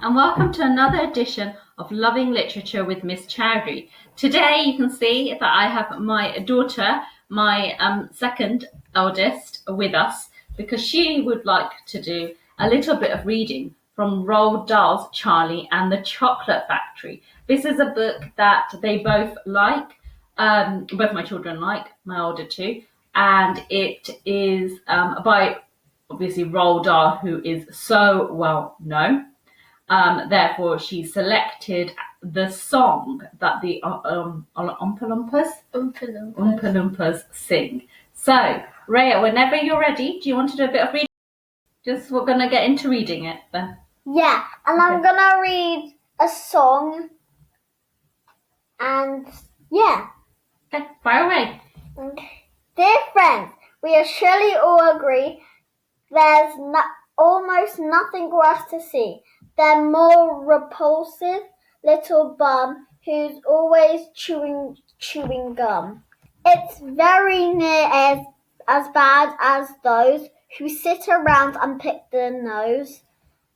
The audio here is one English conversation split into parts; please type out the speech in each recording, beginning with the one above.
and welcome to another edition of Loving Literature with Miss Chowdhury. Today you can see that I have my daughter, my second eldest, with us because she would like to do a little bit of reading from Roald Dahl's Charlie and the Chocolate Factory. This is a book that they both like, both my children like, my older two, and it is by obviously Roald Dahl, who is so well known. Therefore, she selected the song that the Oompa Loompas sing. So, Rhea, whenever you're ready, do you want to do a bit of reading? We're going to get into reading it then. Yeah, and okay. I'm going to read a song. And yeah. Okay, fire away. Dear friends, we surely all agree there's almost nothing worse to see than more repulsive little bum who's always chewing gum. It's very near as bad as those who sit around and pick their nose.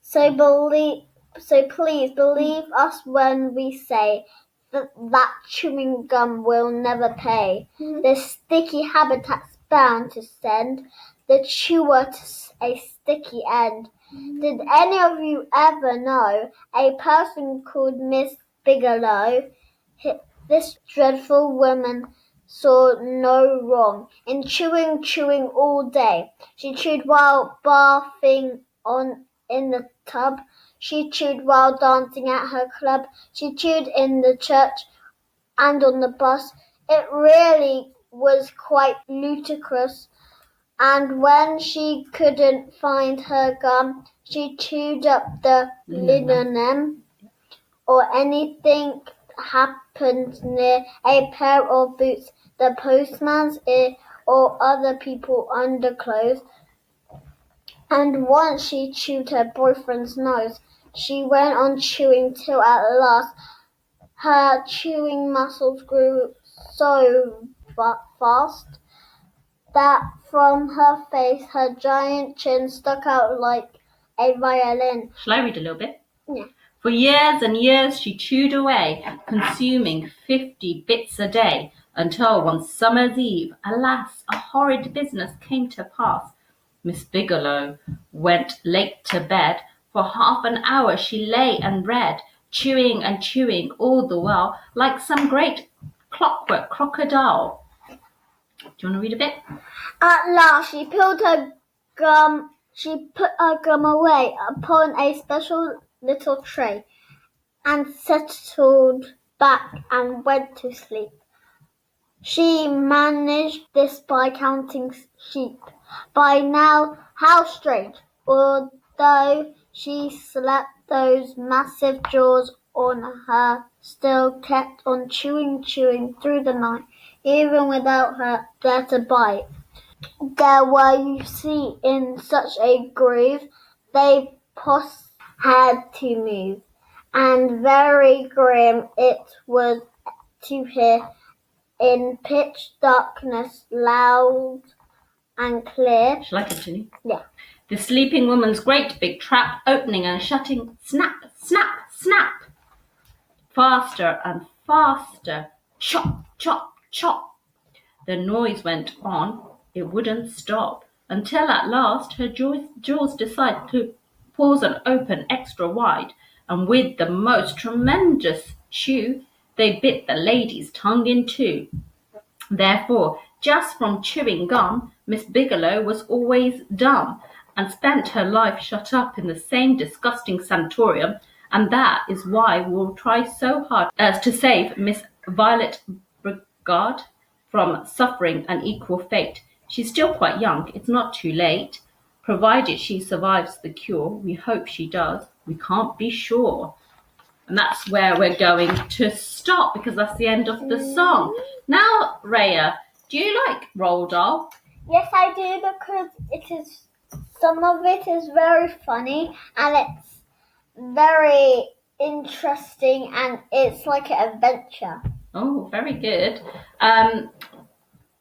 So please believe us when we say that chewing gum will never pay. The sticky habitat's bound to send the chewer to a sticky end. Did any of you ever know a person called Miss Bigelow? This dreadful woman saw no wrong in chewing all day. She chewed while bathing in the tub. She chewed while dancing at her club. She chewed in the church and on the bus. It really was quite ludicrous. And when she couldn't find her gum, she chewed up the linoleum, or anything happened near a pair of boots, the postman's ear, or other people's underclothes. And once she chewed her boyfriend's nose. She went on chewing till at last her chewing muscles grew so fast that from her face her giant chin stuck out like a violin. Shall I read a little bit? Yeah. For years and years she chewed away, consuming 50 bits a day, until one summer's eve, alas, a horrid business came to pass. Miss Bigelow went late to bed. For half an hour she lay and read, chewing and chewing all the while, like some great clockwork crocodile. Do you want to read a bit? At last she peeled her gum. She put her gum away upon a special little tray, and settled back and went to sleep. She managed this by counting sheep. By now, how strange! Although she slept, those massive jaws on her still kept on chewing through the night, even without her there to bite. There were, you see, in such a groove, they had to move, and very grim it was to hear in pitch darkness, loud and clear. Shall I continue? Yeah. The sleeping woman's great big trap opening and shutting, snap, snap, snap. Faster and faster, chop, chop, chop. The noise went on, it wouldn't stop, until at last her jaws decided to pause and open extra wide, and with the most tremendous chew, they bit the lady's tongue in two. Therefore, just from chewing gum, Miss Bigelow was always dumb, and spent her life shut up in the same disgusting sanatorium, and that is why we'll try so hard as to save Miss Violet Brigard from suffering an equal fate. She's still quite young, it's not too late. Provided she survives the cure, we hope she does. We can't be sure. And that's where we're going to stop, because that's the end of the song. Now, Rhea, do you like Roald Dahl? Yes, I do, because some of it is very funny, and it's very interesting, and it's like an adventure. Oh, very good.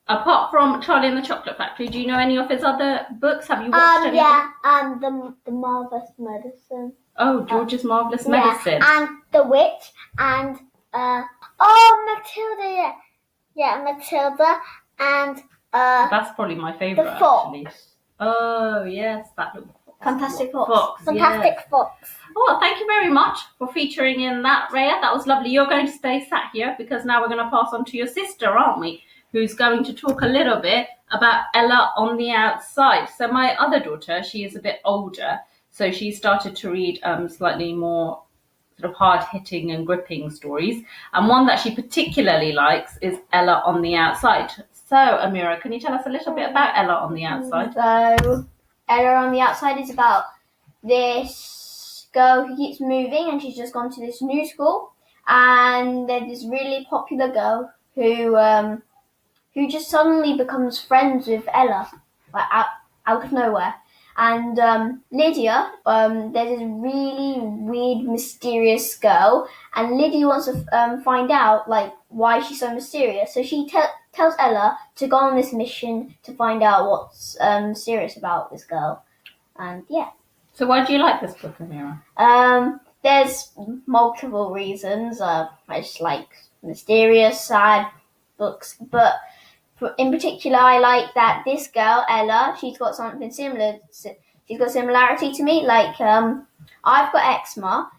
Apart from Charlie and the Chocolate Factory, do you know any of his other books? Have you watched any of them? The Marvelous Medicine. Oh, George's Marvelous Medicine. And the witch and Matilda. Yeah, Matilda and That's probably my favourite, actually. Oh, yes, that little Fantastic Fox. Fantastic yes. Fox. Oh, thank you very much for featuring in that, Rhea. That was lovely. You're going to stay sat here because now we're going to pass on to your sister, aren't we? Who's going to talk a little bit about Ella on the Outside. So my other daughter, she is a bit older, so she started to read slightly more sort of hard-hitting and gripping stories. And one that she particularly likes is Ella on the Outside. So, Amira, can you tell us a little bit about Ella on the Outside? So, Ella on the Outside is about this girl who keeps moving, and she's just gone to this new school. And there's this really popular girl who just suddenly becomes friends with Ella, like out of nowhere. And Lydia, there's this really weird, mysterious girl, and Lydia wants to find out like why she's so mysterious. So she tells Ella to go on this mission to find out what's serious about this girl. And yeah. So why do you like this book, Amira? There's multiple reasons. I just like mysterious, sad books, but in particular, I like that this girl, Ella, she's got something similar. She's got similarity to me. Like, I've got eczema,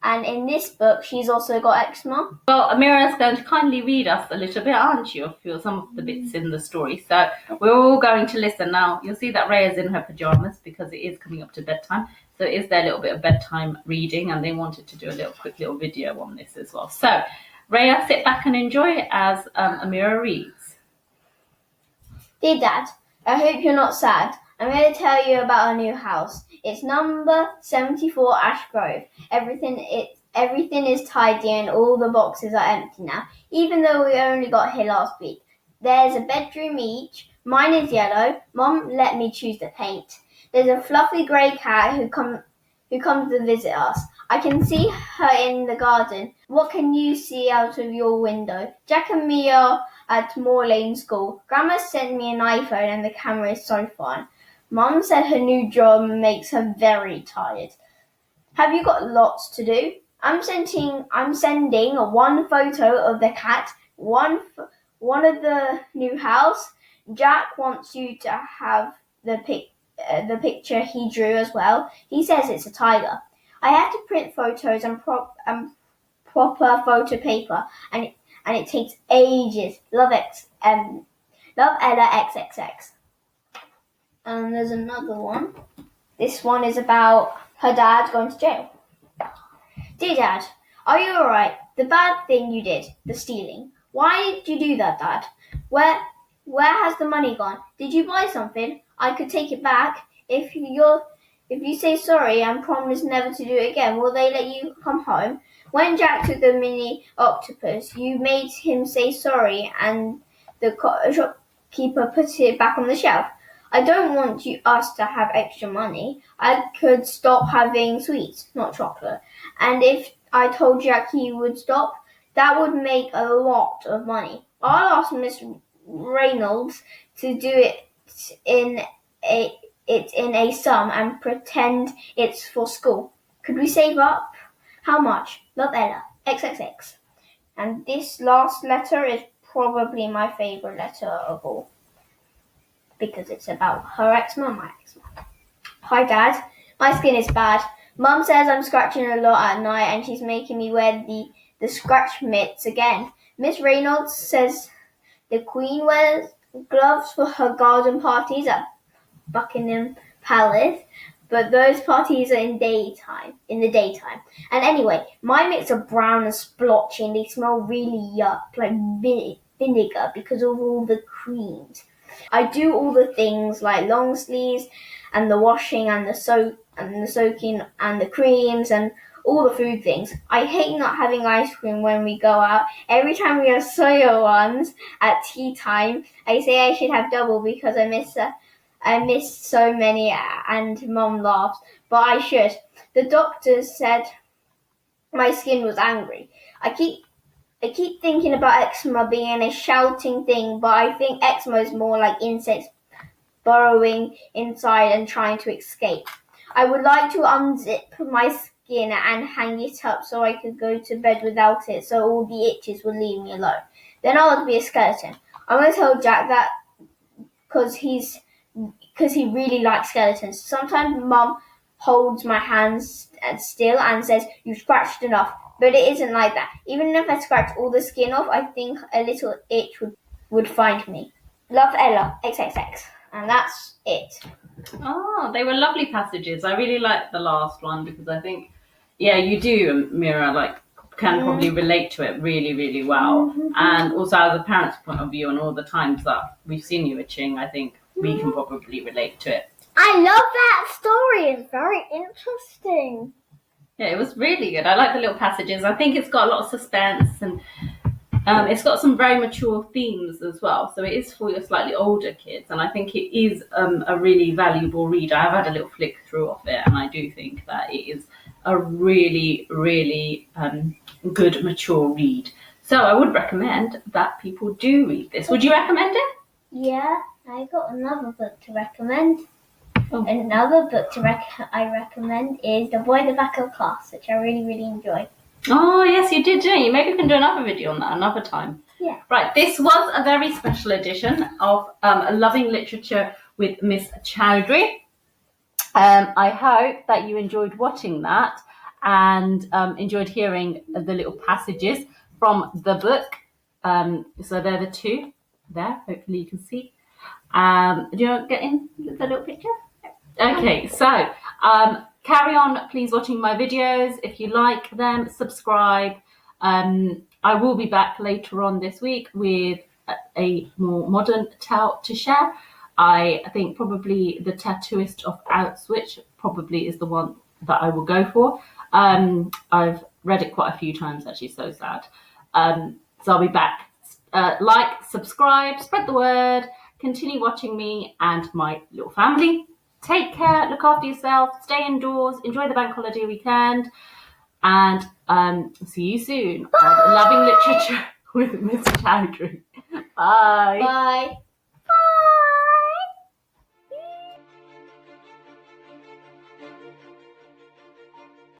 and in this book, she's also got eczema. Well, Amira is going to kindly read us a little bit, aren't you, of some of the bits in the story. So we're all going to listen now. You'll see that Rhea's in her pajamas because it is coming up to bedtime. So it is their little bit of bedtime reading, and they wanted to do a quick little video on this as well. So, Rhea, sit back and enjoy as Amira reads. Dear Dad, I hope you're not sad. I'm going to tell you about our new house. It's number 74 Ash Grove. Everything is tidy and all the boxes are empty now, even though we only got here last week. There's a bedroom each. Mine is yellow. Mom let me choose the paint. There's a fluffy grey cat who comes to visit us. I can see her in the garden. What can you see out of your window? Jack and me are at Moor Lane School. Grandma sent me an iPhone and the camera is so fun. Mum said her new job makes her very tired. Have you got lots to do? I'm sending one photo of the cat, one of the new house. Jack wants you to have the picture he drew as well. He says it's a tiger. I have to print photos and proper photo paper, and it takes ages. Love Ella XXX. And there's another one. This one is about her dad going to jail. Dear Dad, are you alright? The bad thing you did, the stealing. Why did you do that, Dad? Where has the money gone? Did you buy something? I could take it back. If you say sorry and promise never to do it again, will they let you come home? When Jack took the mini octopus, you made him say sorry, and the shopkeeper put it back on the shelf. I don't want us to have extra money. I could stop having sweets, not chocolate. And if I told Jack he would stop, that would make a lot of money. I'll ask Miss Reynolds to do it in a sum and pretend it's for school. Could we save up? How much? Love, Ella. XXX. And this last letter is probably my favourite letter of all, because it's about her eczema, my eczema. Hi Dad, my skin is bad. Mum says I'm scratching a lot at night and she's making me wear the scratch mitts again. Miss Reynolds says the Queen wears gloves for her garden parties at Buckingham Palace, but those parties are in the daytime. And anyway, my mitts are brown and splotchy and they smell really yuck, like vinegar, because of all the creams. I do all the things like long sleeves and the washing and the soaking and the creams and all the food things. I hate not having ice cream when we go out. Every time we have soya ones at tea time, I say I should have double because I miss so many, and Mum laughs, but I should. The doctor said my skin was angry. I keep thinking about eczema being a shouting thing, but I think eczema is more like insects burrowing inside and trying to escape. I would like to unzip my skin and hang it up so I could go to bed without it, so all the itches would leave me alone. Then I would be a skeleton. I'm going to tell Jack that because he really likes skeletons. Sometimes Mum holds my hands still and says, "You've scratched enough." But it isn't like that. Even if I scratch all the skin off, I think a little itch would find me. Love, Ella, XXX. And that's it. Oh, they were lovely passages. I really liked the last one because I think, yeah, you do, Mira, can probably relate to it really, really well. And also as a parent's point of view and all the times that we've seen you itching, I think we can probably relate to it. I love that story. It's very interesting. Yeah, it was really good. I like the little passages. I think it's got a lot of suspense and it's got some very mature themes as well. So it is for your slightly older kids. And I think it is a really valuable read. I've had a little flick through of it and I do think that it is a really, really good, mature read. So I would recommend that people do read this. Would you recommend it? Yeah, I got another book to recommend. Oh. Another book I recommend is The Boy in the Back of Class, which I really, really enjoy. Oh, yes, you did, didn't you? Maybe we can do another video on that another time. Yeah. Right, this was a very special edition of Loving Literature with Miss Chowdhury. I hope that you enjoyed watching that and enjoyed hearing the little passages from the book. So they're the two there, hopefully you can see. Do you want to get in the little picture? Okay, so carry on, please, watching my videos. If you like them, subscribe. I will be back later on this week with a more modern tale to share. I think probably The Tattooist of Auschwitz probably is the one that I will go for. I've read it quite a few times, actually, so sad. So I'll be back. Like, subscribe, spread the word, continue watching me and my little family. Take care, look after yourself, stay indoors, enjoy the bank holiday weekend, and see you soon on Loving Literature with Miss Chowdhury. Bye. Bye.